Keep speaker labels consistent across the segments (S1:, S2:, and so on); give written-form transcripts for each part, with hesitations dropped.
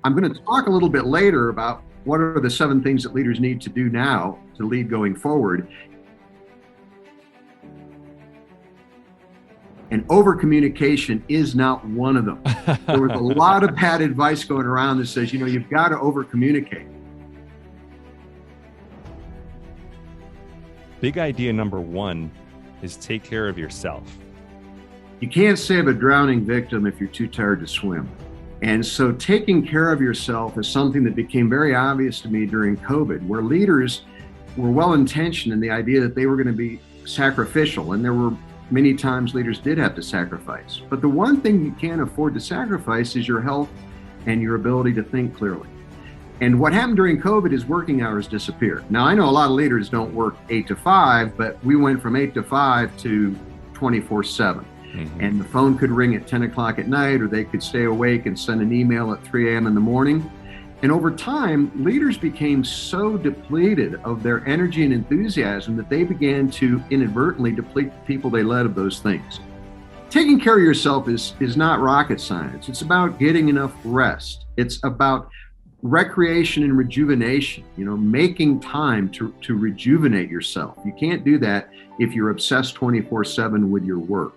S1: I'm going to talk a little bit later about what are the 7 things that leaders need to do now to lead going forward. And over communication is not one of them. There was a lot of bad advice going around that says, you've got to over communicate.
S2: Big idea number 1 is take care of yourself.
S1: You can't save a drowning victim if you're too tired to swim. And so taking care of yourself is something that became very obvious to me during COVID, where leaders were well-intentioned in the idea that they were going to be sacrificial. And there were many times leaders did have to sacrifice. But the one thing you can't afford to sacrifice is your health and your ability to think clearly. And what happened during COVID is working hours disappeared. Now, I know a lot of leaders don't work 8 to 5, but we went from 8 to 5 to 24/7. Mm-hmm. And the phone could ring at 10 o'clock at night, or they could stay awake and send an email at 3 a.m. in the morning. And over time, leaders became so depleted of their energy and enthusiasm that they began to inadvertently deplete the people they led of those things. Taking care of yourself is not rocket science. It's about getting enough rest. It's about recreation and rejuvenation, making time to rejuvenate yourself. You can't do that if you're obsessed 24/7 with your work.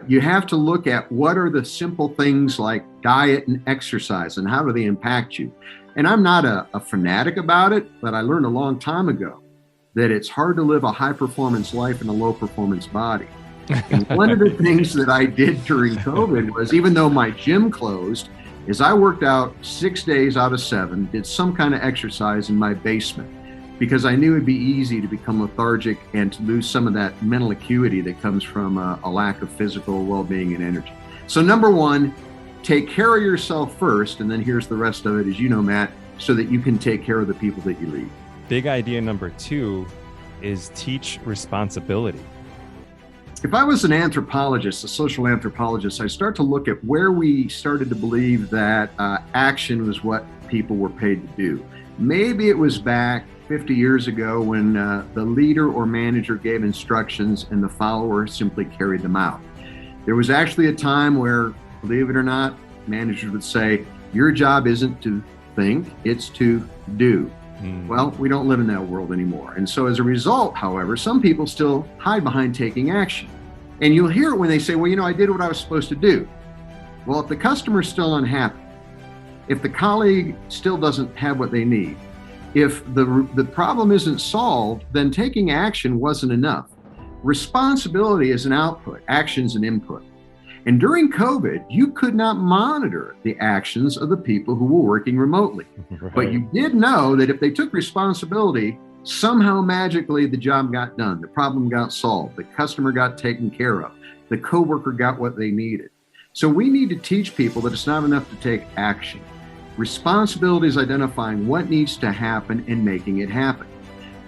S1: You have to look at what are the simple things like diet and exercise and how do they impact you. And I'm not a fanatic about it, but I learned a long time ago that it's hard to live a high performance life in a low performance body. And one of the things that I did during COVID was, even though my gym closed, is I worked out 6 days out of 7, did some kind of exercise in my basement, because I knew it'd be easy to become lethargic and to lose some of that mental acuity that comes from a lack of physical well-being and energy. So number 1, take care of yourself first, and then here's the rest of it, as you know, Matt, so that you can take care of the people that you lead.
S2: Big idea number 2 is teach responsibility.
S1: If I was an anthropologist, a social anthropologist, I'd start to look at where we started to believe that action was what people were paid to do. Maybe it was back 50 years ago when the leader or manager gave instructions and the follower simply carried them out. There was actually a time where, believe it or not, managers would say, your job isn't to think, it's to do. Well, we don't live in that world anymore. And so as a result, however, some people still hide behind taking action. And you'll hear it when they say, well, I did what I was supposed to do. Well, if the customer's still unhappy, if the colleague still doesn't have what they need, if the problem isn't solved, then taking action wasn't enough. Responsibility is an output, action's an input. And during COVID, you could not monitor the actions of the people who were working remotely. Right. But you did know that if they took responsibility, somehow magically the job got done, the problem got solved, the customer got taken care of, the coworker got what they needed. So we need to teach people that it's not enough to take action. Responsibility is identifying what needs to happen and making it happen.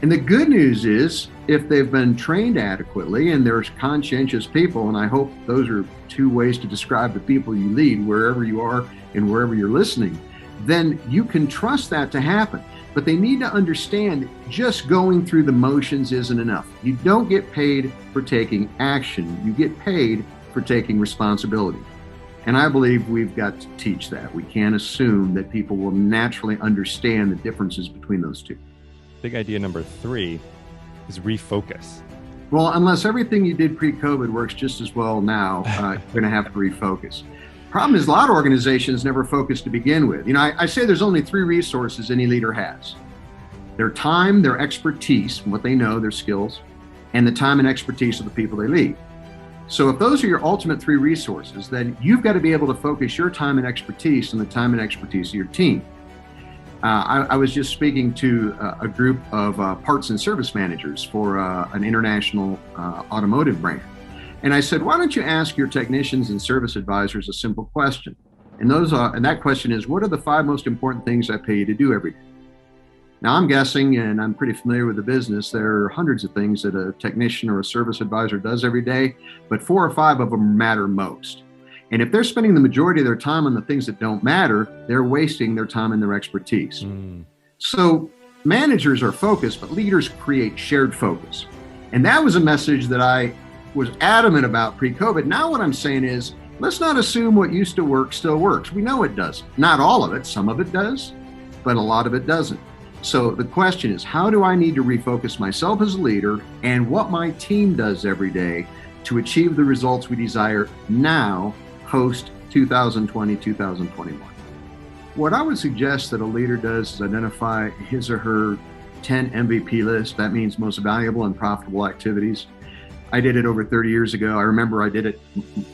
S1: And the good news is, if they've been trained adequately and there's conscientious people, and I hope those are 2 ways to describe the people you lead, wherever you are and wherever you're listening, then you can trust that to happen. But they need to understand just going through the motions isn't enough. You don't get paid for taking action. You get paid for taking responsibility. And I believe we've got to teach that. We can't assume that people will naturally understand the differences between those 2.
S2: Big idea number 3 is refocus.
S1: Well, unless everything you did pre-COVID works just as well now, you're going to have to refocus. Problem is, a lot of organizations never focus to begin with. I say there's only 3 resources any leader has: their time, their expertise, what they know, their skills, and the time and expertise of the people they lead. So if those are your ultimate 3 resources, then you've got to be able to focus your time and expertise on the time and expertise of your team. I was just speaking to a group of parts and service managers for an international automotive brand. And I said, why don't you ask your technicians and service advisors a simple question? And that question is, what are the 5 most important things I pay you to do every day? Now, I'm guessing, and I'm pretty familiar with the business, there are hundreds of things that a technician or a service advisor does every day, but 4 or 5 of them matter most. And if they're spending the majority of their time on the things that don't matter, they're wasting their time and their expertise. So managers are focused, but leaders create shared focus. And that was a message that I was adamant about pre-COVID. Now what I'm saying is, Let's not assume what used to work still works. We know it doesn't. Not all of it. Some of it does, but a lot of it doesn't. So the question is, how do I need to refocus myself as a leader and what my team does every day to achieve the results we desire now, post 2020, 2021? What I would suggest that a leader does is identify his or her 10 MVP list. That means most valuable and profitable activities. I did it over 30 years ago. I remember I did it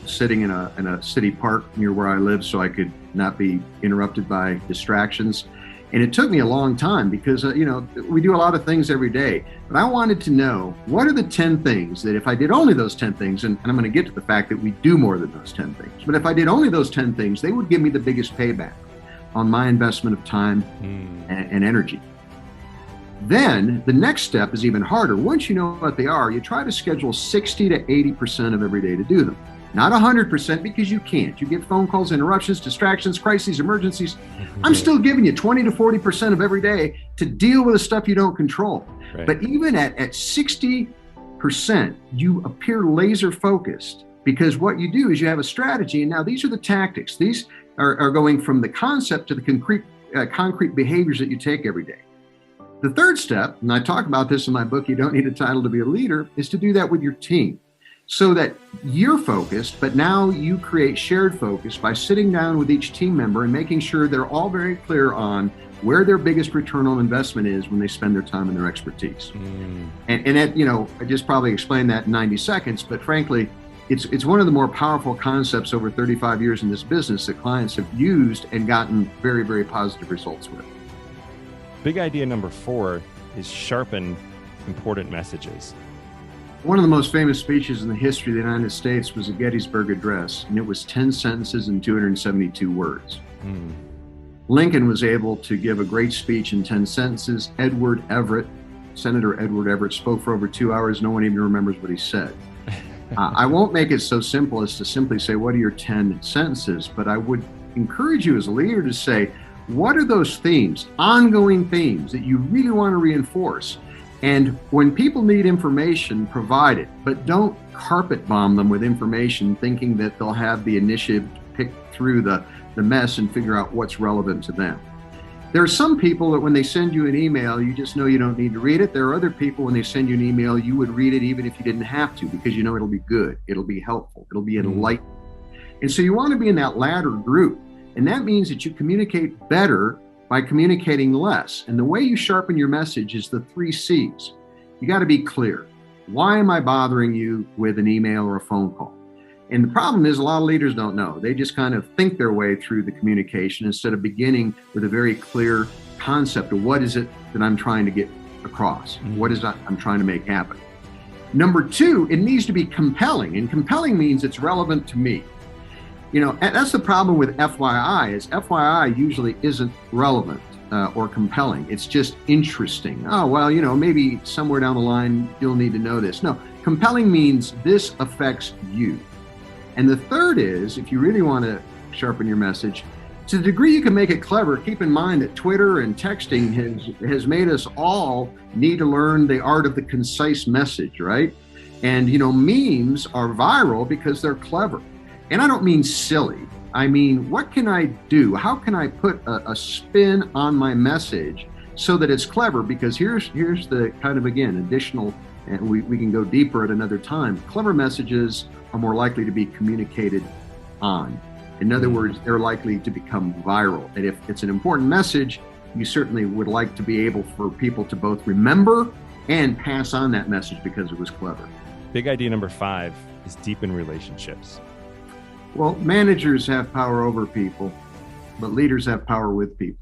S1: sitting in a city park near where I live so I could not be interrupted by distractions. And it took me a long time because, we do a lot of things every day. But I wanted to know, what are the 10 things that if I did only those 10 things, and I'm going to get to the fact that we do more than those 10 things, but if I did only those 10 things, they would give me the biggest payback on my investment of time and energy. Then the next step is even harder. Once you know what they are, you try to schedule 60 to 80% of every day to do them. Not 100% because you can't. You get phone calls, interruptions, distractions, crises, emergencies. I'm still giving you 20 to 40% of every day to deal with the stuff you don't control. Right. But even at 60%, you appear laser focused because what you do is you have a strategy. And now these are the tactics. These are going from the concept to the concrete behaviors that you take every day. The third step, and I talk about this in my book, You Don't Need a Title to Be a Leader, is to do that with your team so that you're focused, but now you create shared focus by sitting down with each team member and making sure they're all very clear on where their biggest return on investment is when they spend their time and their expertise. And that, I just probably explained that in 90 seconds, but frankly, it's one of the more powerful concepts over 35 years in this business that clients have used and gotten very, very positive results with.
S2: Big idea number 4 is sharpen important messages.
S1: One of the most famous speeches in the history of the United States was the Gettysburg Address, and it was 10 sentences and 272 words. Lincoln was able to give a great speech in 10 sentences. Senator Edward Everett, spoke for over 2 hours. No one even remembers what he said. I won't make it so simple as to simply say, what are your 10 sentences? But I would encourage you as a leader to say, what are those themes, ongoing themes that you really want to reinforce? And when people need information, provide it, but don't carpet bomb them with information thinking that they'll have the initiative to pick through the mess and figure out what's relevant to them. There are some people that when they send you an email, you just know you don't need to read it. There are other people when they send you an email, you would read it even if you didn't have to, because you know it'll be good, it'll be helpful, it'll be enlightening. And so you want to be in that latter group. And that means that you communicate better by communicating less. And the way you sharpen your message is the 3 C's. You got to be clear. Why am I bothering you with an email or a phone call? And the problem is a lot of leaders don't know. They just kind of think their way through the communication instead of beginning with a very clear concept of what is it that I'm trying to get across? What is it I'm trying to make happen? Number 2, it needs to be compelling. And compelling means it's relevant to me. That's the problem with FYI, is FYI usually isn't relevant or compelling. It's just interesting. Oh, well, maybe somewhere down the line, you'll need to know this. No, compelling means this affects you. And the third is, if you really want to sharpen your message, to the degree you can make it clever, keep in mind that Twitter and texting has made us all need to learn the art of the concise message, right? And, memes are viral because they're clever. And I don't mean silly. I mean, what can I do? How can I put a spin on my message so that it's clever? Because here's the kind of, again, additional, and we can go deeper at another time. Clever messages are more likely to be communicated on. In other words, they're likely to become viral. And if it's an important message, you certainly would like to be able for people to both remember and pass on that message because it was clever.
S2: Big idea number 5 is deepen relationships.
S1: Well, managers have power over people, but leaders have power with people.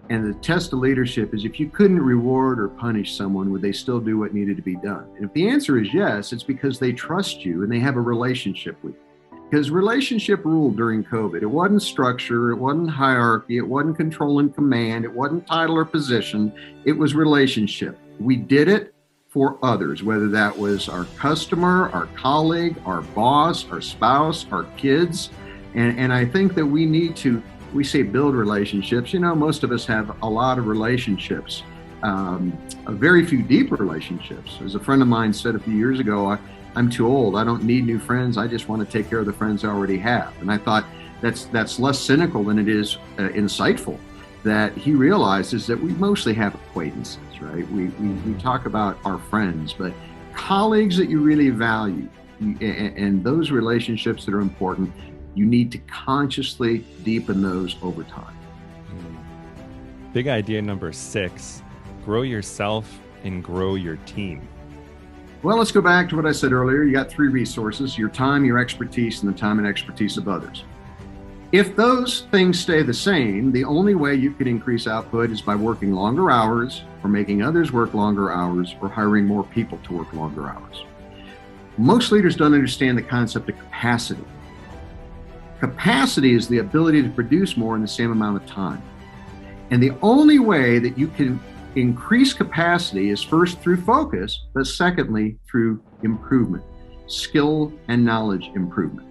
S1: And the test of leadership is if you couldn't reward or punish someone, would they still do what needed to be done? And if the answer is yes, it's because they trust you and they have a relationship with you. Because relationship ruled during COVID. It wasn't structure, it wasn't hierarchy, it wasn't control and command, it wasn't title or position, it was relationship. We did it for others, whether that was our customer, our colleague, our boss, our spouse, our kids. And I think that we say build relationships. Most of us have a lot of relationships, very few deep relationships. As a friend of mine said a few years ago, I'm too old. I don't need new friends. I just want to take care of the friends I already have. And I thought that's less cynical than it is insightful, that he realizes that we mostly have acquaintances, right? We talk about our friends, but colleagues that you really value and those relationships that are important, you need to consciously deepen those over time.
S2: Big idea number 6, grow yourself and grow your team.
S1: Well, let's go back to what I said earlier. You got 3 resources: your time, your expertise, and the time and expertise of others. If those things stay the same, the only way you can increase output is by working longer hours, or making others work longer hours, or hiring more people to work longer hours. Most leaders don't understand the concept of capacity. Capacity is the ability to produce more in the same amount of time. And the only way that you can increase capacity is first through focus, but secondly, through improvement, skill and knowledge improvement.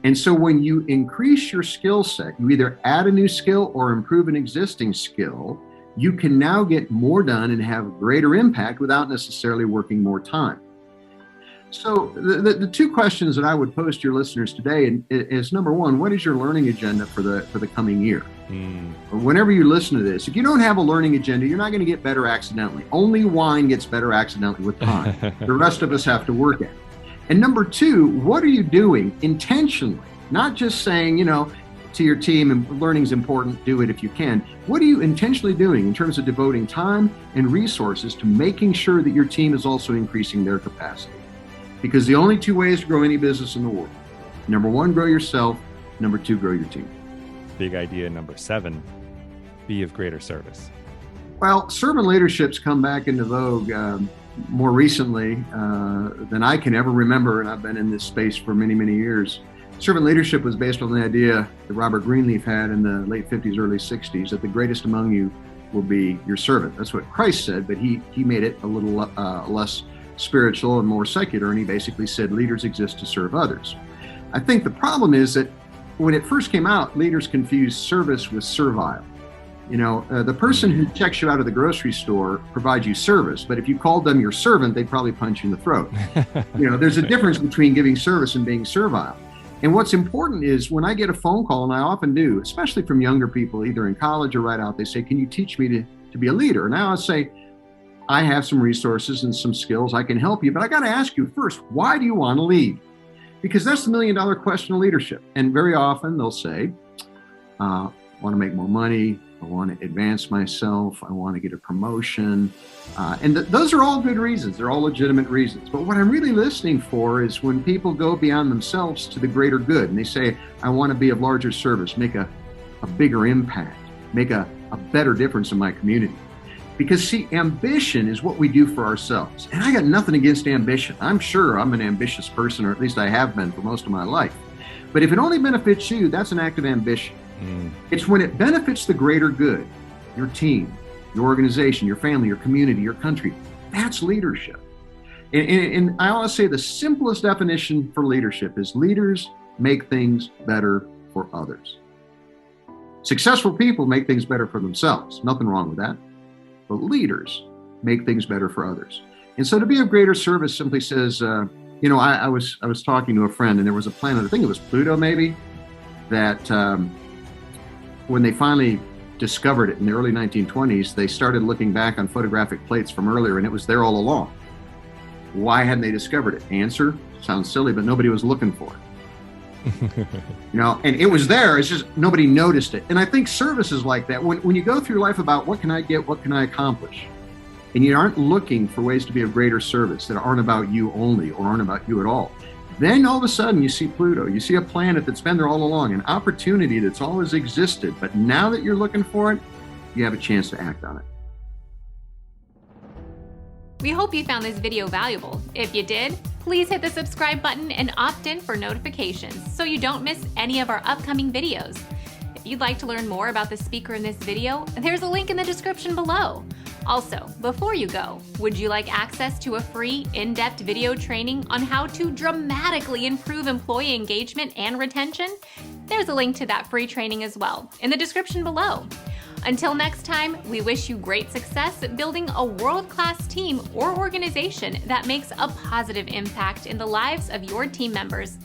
S1: And so when you increase your skill set, you either add a new skill or improve an existing skill, you can now get more done and have greater impact without necessarily working more time. So the 2 questions that I would pose to your listeners today is, number 1, what is your learning agenda for the coming year? Whenever you listen to this, if you don't have a learning agenda, you're not going to get better accidentally. Only wine gets better accidentally with time. The rest of us have to work at it. And number 2, what are you doing intentionally? Not just saying, to your team, and learning's important, do it if you can. What are you intentionally doing in terms of devoting time and resources to making sure that your team is also increasing their capacity? Because the only 2 ways to grow any business in the world: number 1, grow yourself; number 2, grow your team.
S2: Big idea number 7, be of greater service.
S1: Well, servant leadership's come back into vogue more recently than I can ever remember, and I've been in this space for many, many years. Servant leadership was based on the idea that Robert Greenleaf had in the late 50s, early 60s, that the greatest among you will be your servant. That's what Christ said, but he made it a little less spiritual and more secular, and he basically said leaders exist to serve others. I think the problem is that when it first came out, leaders confused service with servile. The person who checks you out of the grocery store provides you service, but if you called them your servant, they'd probably punch you in the throat. There's a difference between giving service and being servile. And what's important is when I get a phone call, and I often do, especially from younger people, either in college or right out, they say, can you teach me to be a leader? And now I say, I have some resources and some skills, I can help you, but I got to ask you first, why do you want to lead? Because that's the $1 million question of leadership. And very often they'll say, I want to make more money, I want to advance myself, I want to get a promotion. And those are all good reasons. They're all legitimate reasons. But what I'm really listening for is when people go beyond themselves to the greater good. And they say, I want to be of larger service, make a bigger impact, make a better difference in my community. Because see, ambition is what we do for ourselves. And I got nothing against ambition. I'm sure I'm an ambitious person, or at least I have been for most of my life. But if it only benefits you, that's an act of ambition. It's when it benefits the greater good, your team, your organization, your family, your community, your country. That's leadership. And I always say the simplest definition for leadership is leaders make things better for others. Successful people make things better for themselves. Nothing wrong with that. But leaders make things better for others. And so to be of greater service simply says, I was talking to a friend, and there was a planet, I think it was Pluto maybe, that when they finally discovered it in the early 1920s, they started looking back on photographic plates from earlier, and it was there all along. Why hadn't they discovered it? Answer, sounds silly, but nobody was looking for it. And it was there, it's just nobody noticed it. And I think service is like that. When you go through life about what can I get, what can I accomplish, and you aren't looking for ways to be of greater service that aren't about you only or aren't about you at all, then all of a sudden you see Pluto, you see a planet that's been there all along, an opportunity that's always existed, but now that you're looking for it, you have a chance to act on it.
S3: We hope you found this video valuable. If you did, please hit the subscribe button and opt in for notifications so you don't miss any of our upcoming videos. If you'd like to learn more about the speaker in this video, there's a link in the description below. Also, before you go, would you like access to a free, in-depth video training on how to dramatically improve employee engagement and retention? There's a link to that free training as well in the description below. Until next time, we wish you great success building a world-class team or organization that makes a positive impact in the lives of your team members.